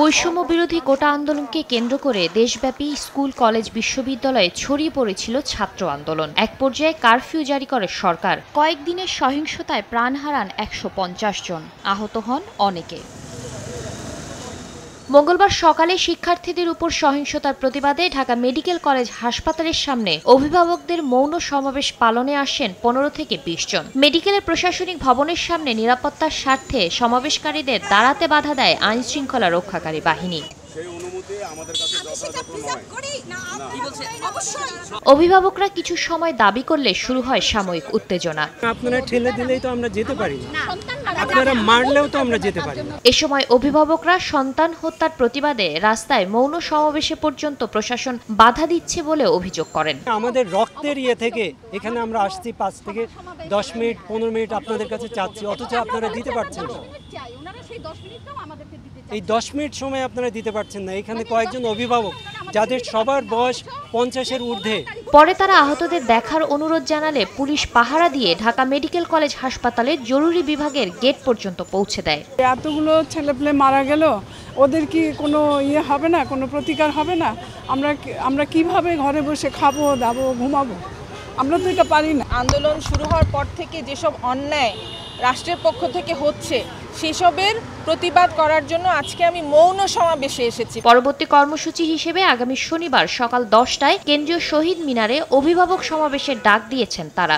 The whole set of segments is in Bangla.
বৈষম্য বিরোধী কোটা আন্দোলনকে কেন্দ্র করে দেশব্যাপী স্কুল, কলেজ, বিশ্ববিদ্যালয়ে ছড়িয়ে পড়েছিল ছাত্র আন্দোলন। এক পর্যায়ে কারফিউ জারি করে সরকার। কয়েকদিনের সহিংসতায় প্রাণ হারান ১৫০ জন, আহত হন অনেকে। মঙ্গলবার সকালে শিক্ষার্থীদের উপর সহিংসতার প্রতিবাদে ঢাকা মেডিকেল কলেজ হাসপাতালের সামনে অভিভাবকদের মৌন সমাবেশ পালনে আসেন ১৫ থেকে ২০ জন। মেডিকেলের প্রশাসনিক ভবনের সামনে নিরাপত্তার স্বার্থে সমাবেশকারীদের দাঁড়াতে বাধা দেয় আইনশৃঙ্খলা রক্ষাকারী বাহিনী। অভিভাবকরা কিছু সময় দাবি করলে শুরু হয় সাময়িক উত্তেজনা। আপনারা ঠেলে দিলেই তো আমরা যেতে পারি না, আপনারা মারলেও তো আমরা যেতে পারি না। এ সময় অভিভাবকরা সন্তান হত্যার প্রতিবাদে রাস্তায় মৌন সমাবেশে পর্যন্ত প্রশাসন বাধা দিচ্ছে বলে অভিযোগ করেন। আমাদের রক্তের ইয়ে থেকে এখানে আমরা আসছি 5 থেকে 10 মিনিট 15 মিনিট আপনাদের কাছে চাচ্ছি, অথচ আপনারা দিতে পারছেন না। এই 10 মিনিট সময় আপনারা দিতে পারছেন না। এখানে কয়েকজন অভিভাবক যাদের সবার বয়স 50-এর ঊর্ধ্বে। পরে তারা আহতদের দেখার অনুরোধ জানালে পুলিশ পাহারা দিয়ে ঢাকা মেডিকেল কলেজ হাসপাতালের জরুরি বিভাগের গেট পর্যন্ত পৌঁছে দেয়। এতগুলো ছেলেপেলে মারা গেল, ওদের কি কোনো ইয়ে হবে না, কোনো প্রতিকার হবে না? আমরা কিভাবে ঘরে বসে খাবো, দাবো, ঘুমাবো? আমরা তো এটা পারি না। আন্দোলন শুরু হওয়ার পর থেকে যেসব অন্যায় রাষ্ট্রের পক্ষ থেকে হচ্ছে সেসবের প্রতিবাদ করার জন্য আজকে আমি মৌন সমাবেশে এসেছি। পরবর্তী কর্মসূচি হিসেবে আগামী শনিবার সকাল 10টায় কেন্দ্রীয় শহীদ মিনারে অভিভাবক সমাবেশের ডাক দিয়েছেন তারা।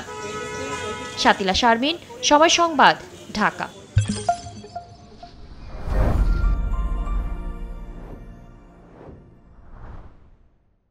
শাতিলা শারমিন, সময় সংবাদ, ঢাকা।